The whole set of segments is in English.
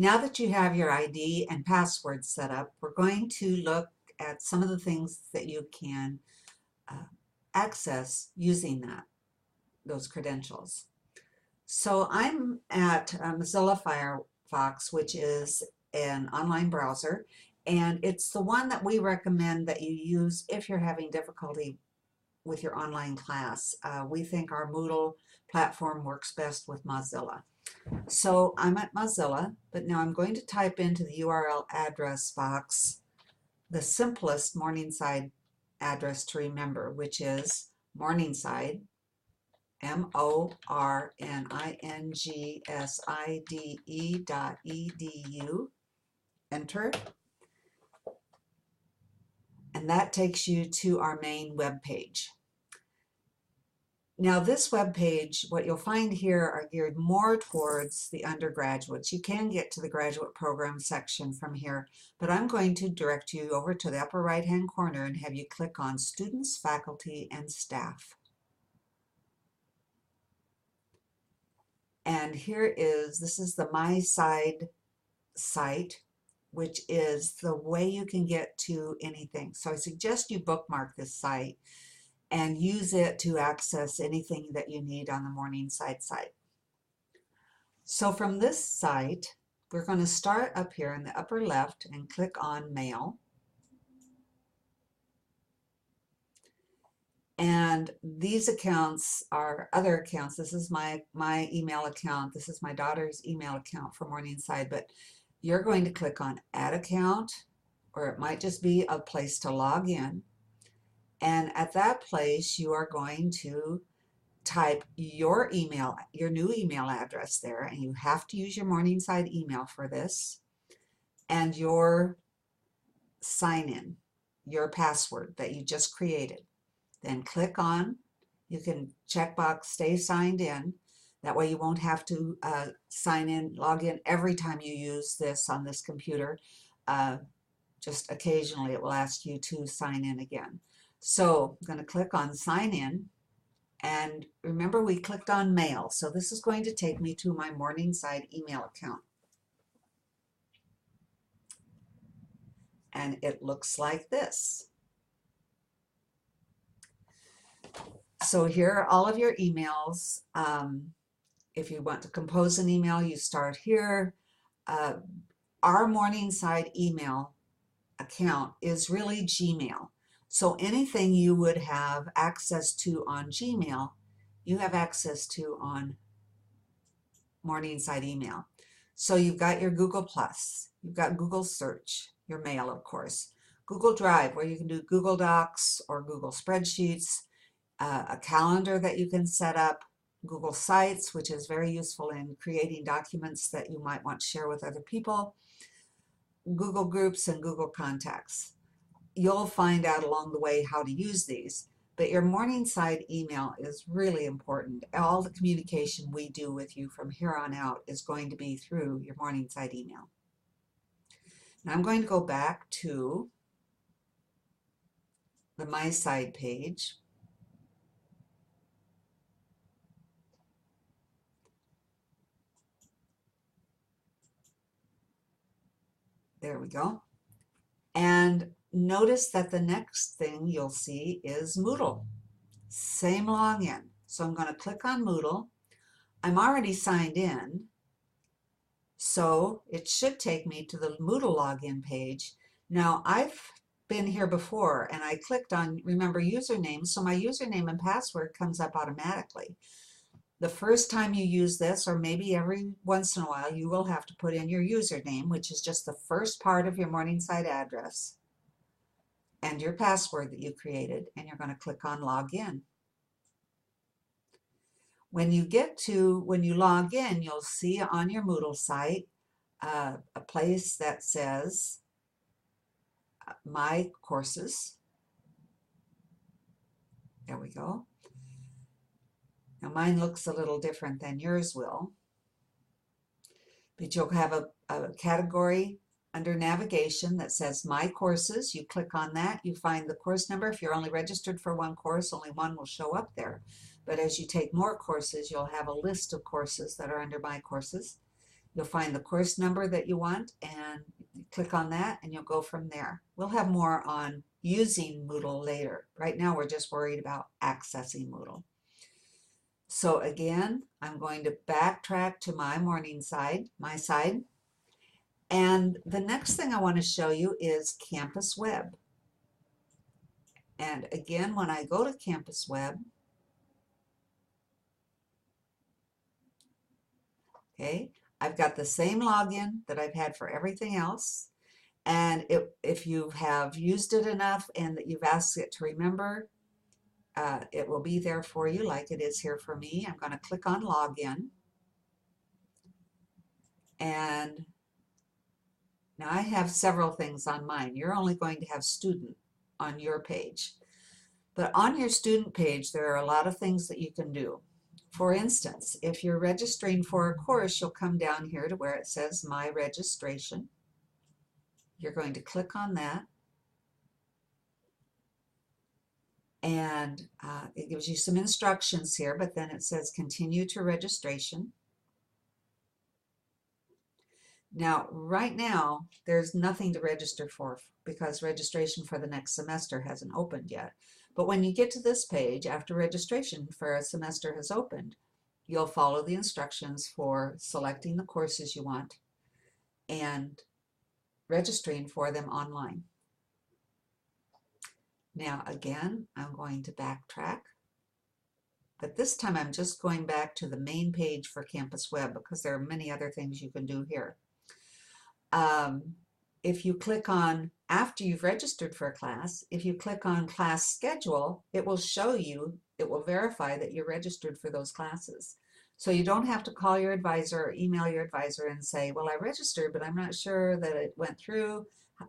Now that you have your ID and password set up, we're going to look at some of the things that you can access using those credentials. So I'm at Mozilla Firefox, which is an online browser, and it's the one that we recommend that you use if you're having difficulty with your online class. We think our Moodle platform works best with Mozilla. So I'm at Mozilla, but now I'm going to type into the URL address box the simplest Morningside address to remember, which is Morningside, morningside.edu. Enter. And that takes you to our main web page. Now this web page, what you'll find here are geared more towards the undergraduates. You can get to the graduate program section from here, but I'm going to direct you over to the upper right-hand corner and have you click on Students, Faculty, and Staff. And this is the MySide site, which is the way you can get to anything. So I suggest you bookmark this site and use it to access anything that you need on the Morningside site. So from this site, we're going to start up here in the upper left and click on Mail. And these accounts are other accounts. This is my email account. This is my daughter's email account for Morningside, but you're going to click on Add Account, or it might just be a place to log in. And at that place, you are going to type your email, your new email address there, and you have to use your Morningside email for this, and your sign-in, your password that you just created. Then click on, you can checkbox Stay Signed In. That way you won't have to sign in, log in every time you use this on this computer. Just occasionally it will ask you to sign in again. So I'm going to click on Sign In, and remember we clicked on Mail, so this is going to take me to my Morningside email account. And it looks like this. So here are all of your emails. If you want to compose an email, you start here. Our Morningside email account is really Gmail. So anything you would have access to on Gmail, you have access to on Morningside email. So you've got your Google+, you've got Google Search, your mail of course, Google Drive where you can do Google Docs or Google Spreadsheets, a calendar that you can set up, Google Sites, which is very useful in creating documents that you might want to share with other people, Google Groups, and Google Contacts. You'll find out along the way how to use these, but your Morningside email is really important. All the communication we do with you from here on out is going to be through your Morningside email. Now I'm going to go back to the My Side page. There we go. And notice that the next thing you'll see is Moodle. Same login. So I'm going to click on Moodle. I'm already signed in, so it should take me to the Moodle login page. Now I've been here before and I clicked on remember username, so my username and password comes up automatically. The first time you use this, or maybe every once in a while, you will have to put in your username, which is just the first part of your Morningside address, and your password that you created, and you're going to click on Login. When you log in, you'll see on your Moodle site a place that says My Courses. There we go. Now mine looks a little different than yours will, but you'll have a category under navigation that says My Courses. You click on that, you find the course number. If you're only registered for one course, only one will show up there. But as you take more courses, you'll have a list of courses that are under My Courses. You'll find the course number that you want and click on that and you'll go from there. We'll have more on using Moodle later. Right now we're just worried about accessing Moodle. So again, I'm going to backtrack to my Morningside, my side. And the next thing I want to show you is CampusWeb. And again, when I go to CampusWeb, okay, I've got the same login that I've had for everything else. And if you have used it enough and that you've asked it to remember, it will be there for you like it is here for me. I'm going to click on Login. And now I have several things on mine. You're only going to have student on your page. But on your student page, there are a lot of things that you can do. For instance, if you're registering for a course, you'll come down here to where it says My Registration. You're going to click on that. And it gives you some instructions here, but then it says Continue to Registration. Now, right now, there's nothing to register for because registration for the next semester hasn't opened yet. But when you get to this page, after registration for a semester has opened, you'll follow the instructions for selecting the courses you want and registering for them online. Now, again, I'm going to backtrack. But this time I'm just going back to the main page for CampusWeb because there are many other things you can do here. If you click on, after you've registered for a class, if you click on class schedule, it will show you, it will verify that you're registered for those classes. So you don't have to call your advisor or email your advisor and say, well, I registered, but I'm not sure that it went through.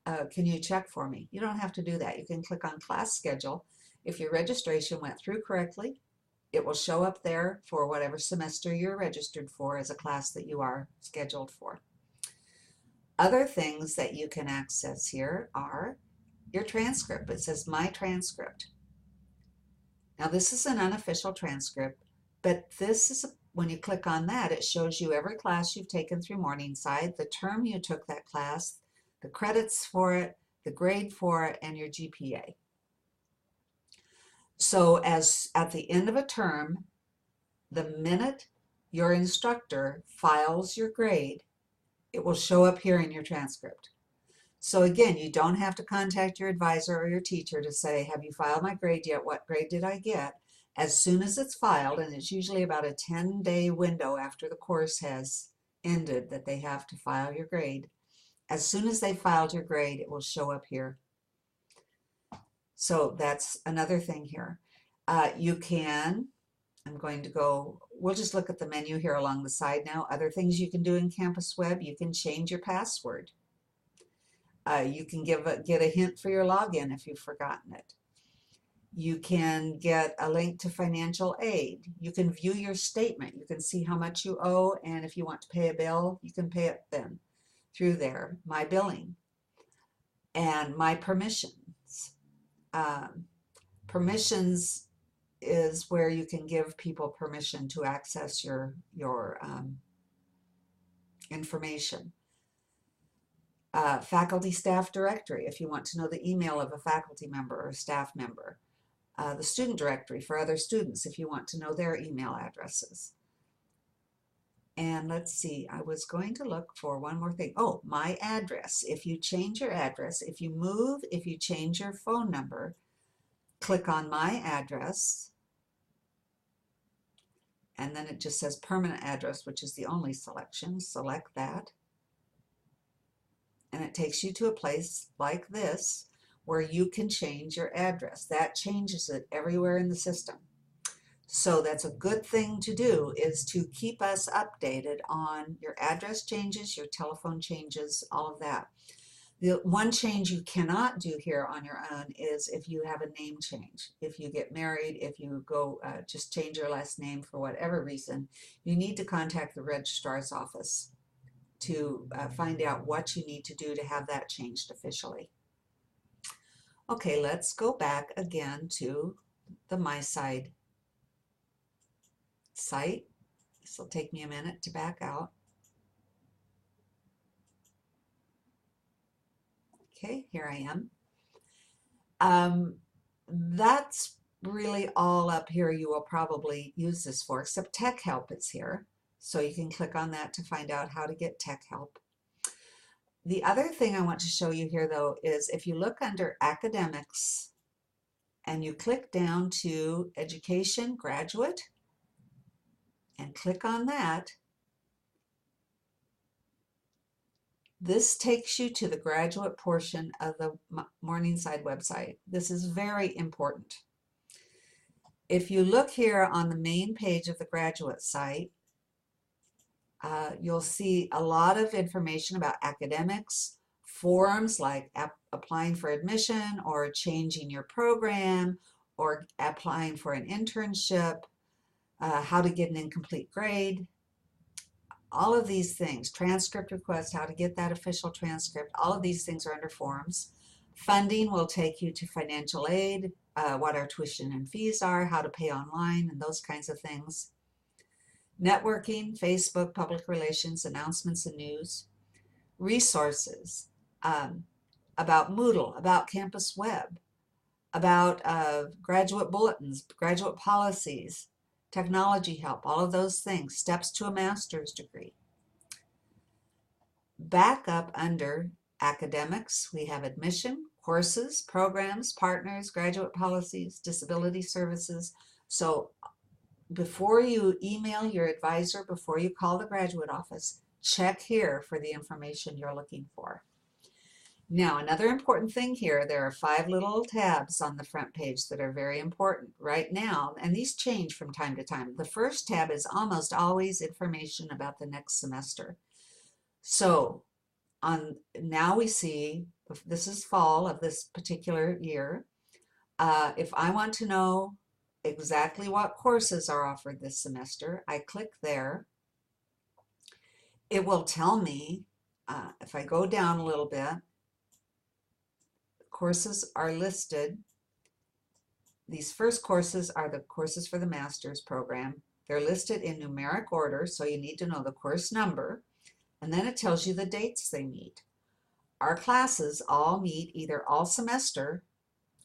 Can you check for me? You don't have to do that. You can click on class schedule. If your registration went through correctly, it will show up there for whatever semester you're registered for as a class that you are scheduled for. Other things that you can access here are your transcript. It says My Transcript. Now this is an unofficial transcript, but this is, when you click on that, it shows you every class you've taken through Morningside, the term you took that class, the credits for it, the grade for it, and your GPA. So as at the end of a term, the minute your instructor files your grade, it will show up here in your transcript. So again, you don't have to contact your advisor or your teacher to say, have you filed my grade yet? What grade did I get? As soon as it's filed, and it's usually about a 10-day window after the course has ended that they have to file your grade. As soon as they filed your grade, it will show up here. So that's another thing here. You can, I'm going to go, we'll just look at the menu here along the side now. Other things you can do in CampusWeb, you can change your password. You can get a hint for your login if you've forgotten it. You can get a link to financial aid. You can view your statement. You can see how much you owe, and if you want to pay a bill, you can pay it then through there. My billing and my permissions. Permissions is where you can give people permission to access your information. Faculty staff directory, if you want to know the email of a faculty member or staff member. The student directory for other students, if you want to know their email addresses. And let's see, I was going to look for one more thing. Oh, my address. If you change your address, if you move, if you change your phone number, click on My Address. And then it just says permanent address, which is the only selection. Select that. And it takes you to a place like this where you can change your address. That changes it everywhere in the system. So that's a good thing to do, is to keep us updated on your address changes, your telephone changes, all of that. The one change you cannot do here on your own is if you have a name change. If you get married, if you go just change your last name for whatever reason, you need to contact the registrar's office to find out what you need to do to have that changed officially. Okay, let's go back again to the MySide site. This will take me a minute to back out. Okay, here I am. That's really all up here you will probably use this for, except Tech Help is here. So you can click on that to find out how to get Tech Help. The other thing I want to show you here, though, is if you look under Academics and you click down to Education Graduate and click on that, this takes you to the graduate portion of the Morningside website. This is very important. If you look here on the main page of the graduate site, you'll see a lot of information about academics, forms like applying for admission or changing your program or applying for an internship, how to get an incomplete grade, all of these things, transcript request, how to get that official transcript, all of these things are under forms. Funding will take you to financial aid, what our tuition and fees are, how to pay online, and those kinds of things. Networking, Facebook, public relations, announcements and news. Resources, about Moodle, about CampusWeb, about graduate bulletins, graduate policies, technology help, all of those things, steps to a master's degree. Back up under academics, we have admission, courses, programs, partners, graduate policies, disability services. So before you email your advisor, before you call the graduate office, check here for the information you're looking for. Now, another important thing here, there are 5 little tabs on the front page that are very important right now, and these change from time to time. The first tab is almost always information about the next semester. So now we see, this is fall of this particular year. If I want to know exactly what courses are offered this semester, I click there. It will tell me, if I go down a little bit, courses are listed. These first courses are the courses for the master's program. They're listed in numeric order, so you need to know the course number, and then it tells you the dates they meet. Our classes all meet either all semester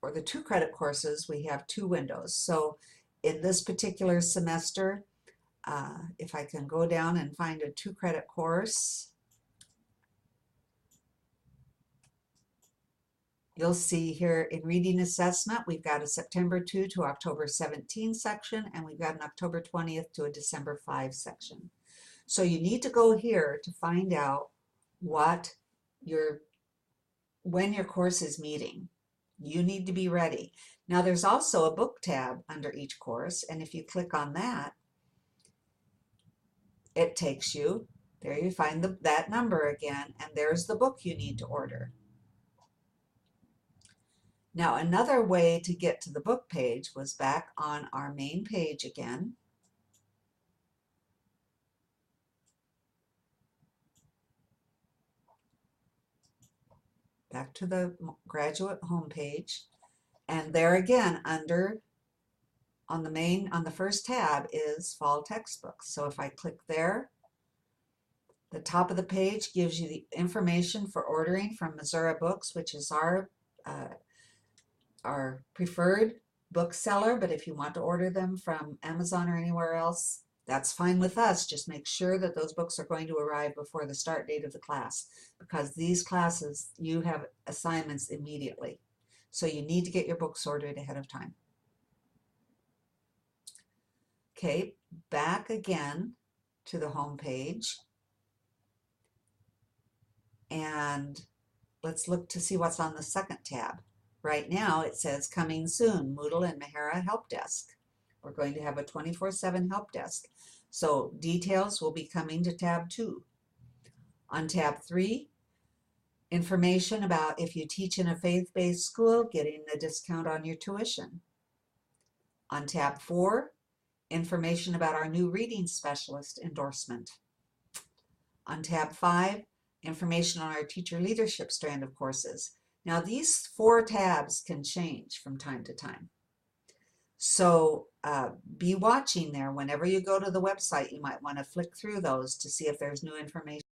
or the 2 credit courses. We have 2 windows. So in this particular semester, if I can go down and find a 2 credit course, you'll see here in reading assessment, we've got a September 2 to October 17 section, and we've got an October 20th to a December 5 section. So you need to go here to find out when your course is meeting. You need to be ready. Now there's also a book tab under each course, and if you click on that, it takes you, there you find that number again, and there's the book you need to order. Now another way to get to the book page was back on our main page again. Back to the graduate homepage, and there again on the first tab is fall textbooks. So if I click there, the top of the page gives you the information for ordering from Missouri Books, which is our preferred bookseller, but if you want to order them from Amazon or anywhere else, that's fine with us. Just make sure that those books are going to arrive before the start date of the class, because these classes, you have assignments immediately. So you need to get your books ordered ahead of time. Okay, back again to the home page. And let's look to see what's on the second tab. Right now it says coming soon, Moodle and Mahara Help Desk. We're going to have a 24/7 help desk. So details will be coming to tab 2. On tab 3, information about if you teach in a faith-based school, getting a discount on your tuition. On tab 4, information about our new reading specialist endorsement. On tab 5, information on our teacher leadership strand of courses. Now these 4 tabs can change from time to time. So be watching there. Whenever you go to the website, you might want to flick through those to see if there's new information.